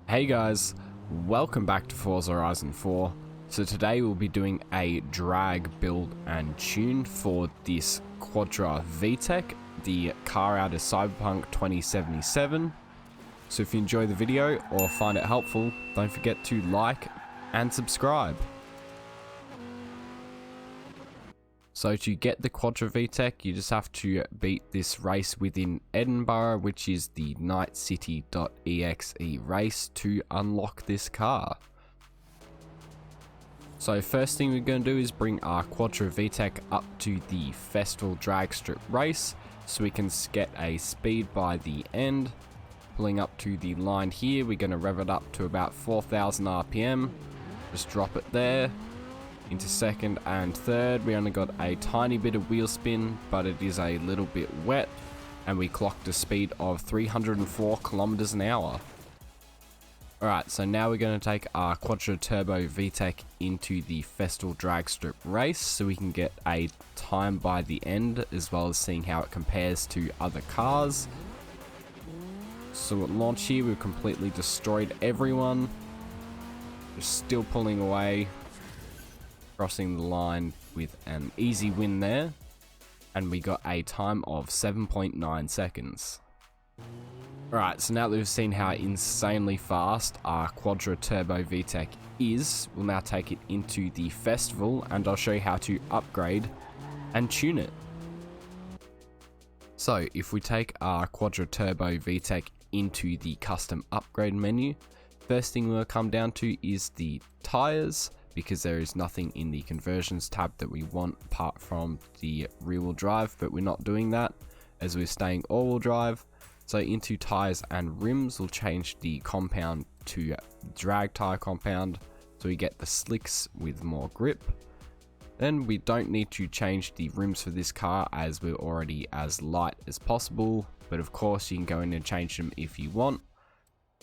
Hey guys, welcome back to Forza Horizon 4. So today we'll be doing a drag build and tune for this Quadra VTec, the car out of Cyberpunk 2077. So if you enjoy the video or find it helpful, don't forget to like and subscribe. So to get the Quadra VTec, you just have to beat this race within Edinburgh, which is the nightcity.exe race, to unlock this car. So first thing we're going to do is bring our Quadra VTec up to the festival drag strip race, so we can get a speed by the end. Pulling up to the line here, we're going to rev it up to about 4,000 RPM, just drop it there. Into second and third, we only got a tiny bit of wheel spin, but it is a little bit wet, and we clocked a speed of 304 kilometers an hour. Alright, so now we're going to take our Quadra Turbo VTec into the festival drag strip race, so we can get a time by the end, as well as seeing how it compares to other cars. So at launch here, we've completely destroyed everyone. We're still pulling away. Crossing the line with an easy win there, and we got a time of 7.9 seconds. Alright, so now that we've seen how insanely fast our Quadra Turbo VTec is, we'll now take it into the festival and I'll show you how to upgrade and tune it. So if we take our Quadra Turbo VTec into the custom upgrade menu, first thing we'll come down to is the tyres, because there is nothing in the conversions tab that we want apart from the rear wheel drive, but we're not doing that as we're staying all wheel drive. So into tires and rims, we'll change the compound to drag tire compound, so we get the slicks with more grip. Then we don't need to change the rims for this car as we're already as light as possible, but of course you can go in and change them if you want.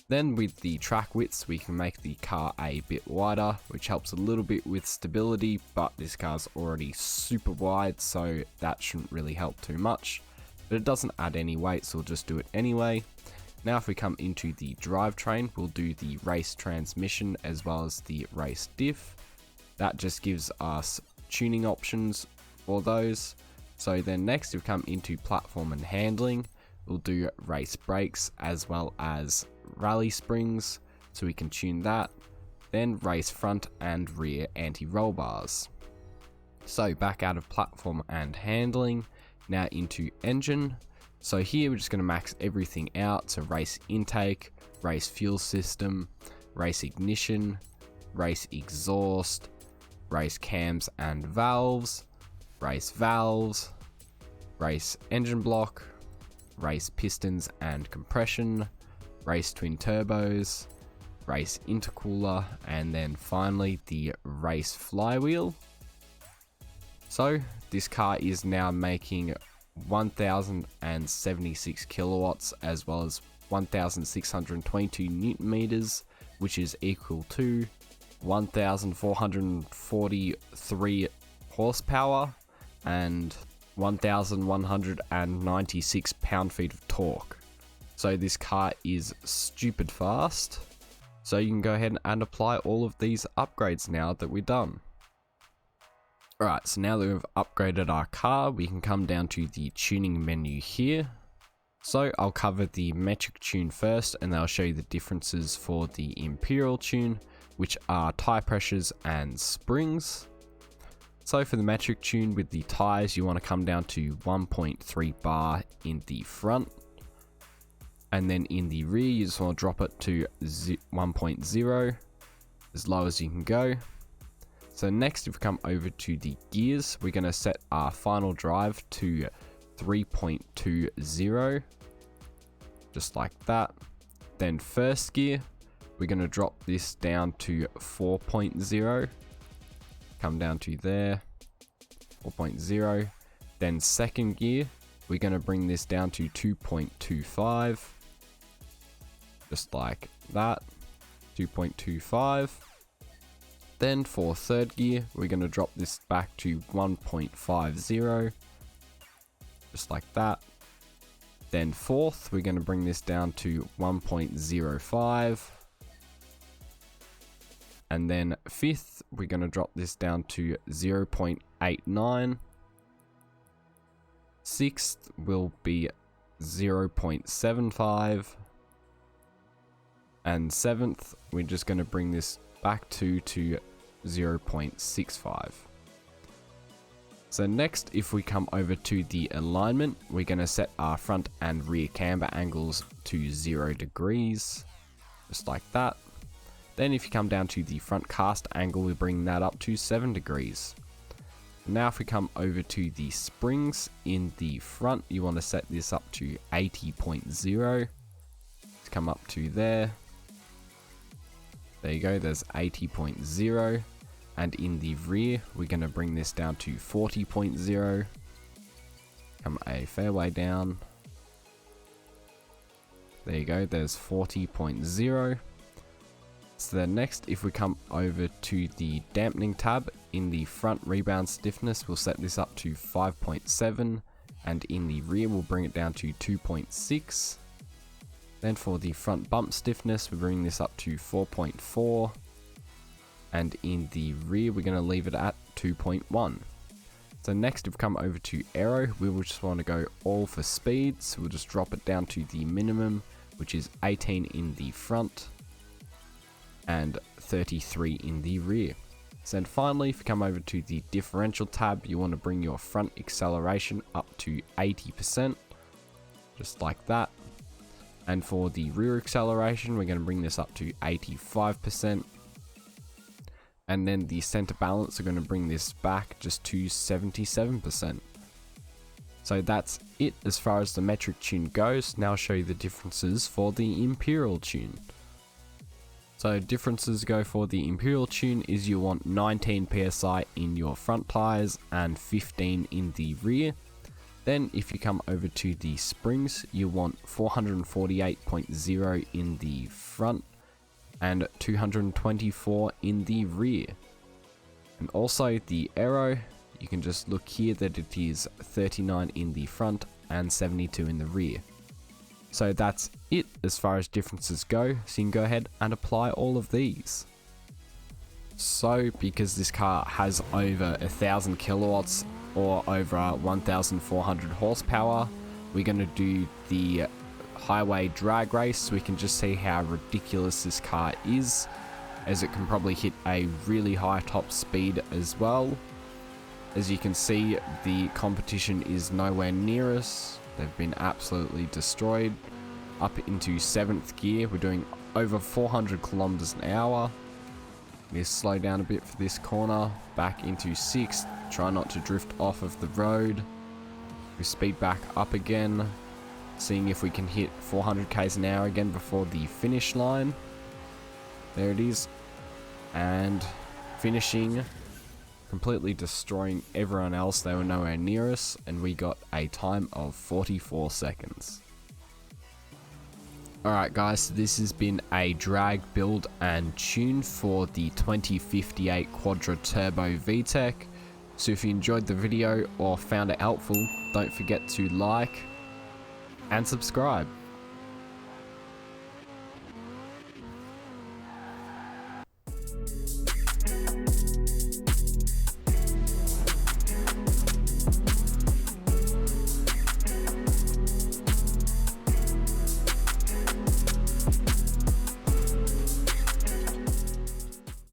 Then with the track widths, we can make the car a bit wider, which helps a little bit with stability, but this car's already super wide, so that shouldn't really help too much. But it doesn't add any weight, so we'll just do it anyway. Now if we come into the drivetrain, we'll do the race transmission as well as the race diff. That just gives us tuning options for those. So then next we come into platform and handling. We'll do race brakes as well as rally springs, so we can tune that. Then race front and rear anti-roll bars. So back out of platform and handling, now into engine. So here we're just going to max everything out, so race intake, race fuel system, race ignition, race exhaust, race cams and valves, race engine block, race pistons and compression, race twin turbos, race intercooler, and then finally the race flywheel. So this car is now making 1076 kilowatts as well as 1622 newton meters, which is equal to 1443 horsepower and 1196 pound-feet of torque. So this car is stupid fast. So you can go ahead and apply all of these upgrades now that we're done. Alright, so now that we've upgraded our car, we can come down to the tuning menu here. So I'll cover the metric tune first, and then I'll show you the differences for the imperial tune, which are tire pressures and springs. So for the metric tune with the tires, you want to come down to 1.3 bar in the front. And then in the rear, you just want to drop it to 1.0, as low as you can go. So next, if we come over to the gears, we're going to set our final drive to 3.20, just like that. Then first gear, we're going to drop this down to 4.0. Come down to there, 4.0. Then second gear, we're going to bring this down to 2.25, just like that, 2.25. Then for third gear, we're going to drop this back to 1.50, just like that. Then fourth, we're going to bring this down to 1.05, And then 5th, we're going to drop this down to 0.89. 6th will be 0.75. And 7th, we're just going to bring this back to 0.65. So next, if we come over to the alignment, we're going to set our front and rear camber angles to 0 degrees, just like that. Then if you come down to the front cast angle, we bring that up to 7 degrees. Now if we come over to the springs in the front, you want to set this up to 80.0. Let's come up to there. There you go, there's 80.0. And in the rear, we're going to bring this down to 40.0. Come a fair way down. There you go, there's 40.0. So then next, if we come over to the dampening tab, in the front rebound stiffness, we'll set this up to 5.7. And in the rear, we'll bring it down to 2.6. Then for the front bump stiffness, we bring this up to 4.4. And in the rear, we're going to leave it at 2.1. So next, if we come over to aero, we will just want to go all for speed. So we'll just drop it down to the minimum, which is 18 in the front and 33 in the rear. So then finally, if you come over to the differential tab, you want to bring your front acceleration up to 80%, just like that. And for the rear acceleration, we're going to bring this up to 85%. And then the center balance, are going to bring this back just to 77%. So that's it as far as the metric tune goes. Now I'll show you the differences for the imperial tune. So differences go for the imperial tune is you want 19 psi in your front tires and 15 in the rear. Then if you come over to the springs, you want 448.0 in the front and 224 in the rear. And also the aero, you can just look here that it is 39 in the front and 72 in the rear. So that's it as far as differences go, so you can go ahead and apply all of these. So because this car has over 1,000 kilowatts or over 1,400 horsepower, we're going to do the highway drag race so we can just see how ridiculous this car is, as it can probably hit a really high top speed as well. As you can see, the competition is nowhere near us. They've been absolutely destroyed. Up into 7th gear, we're doing over 400 kilometers an hour. Let's slow down a bit for this corner. Back into 6th, try not to drift off of the road. We speed back up again, seeing if we can hit 400 k's an hour again before the finish line. There it is. And finishing, completely destroying everyone else. They were nowhere near us, and we got a time of 44 seconds. Alright guys, so this has been a drag build and tune for the 2058 Quadra Turbo VTec. So if you enjoyed the video or found it helpful, don't forget to like and subscribe.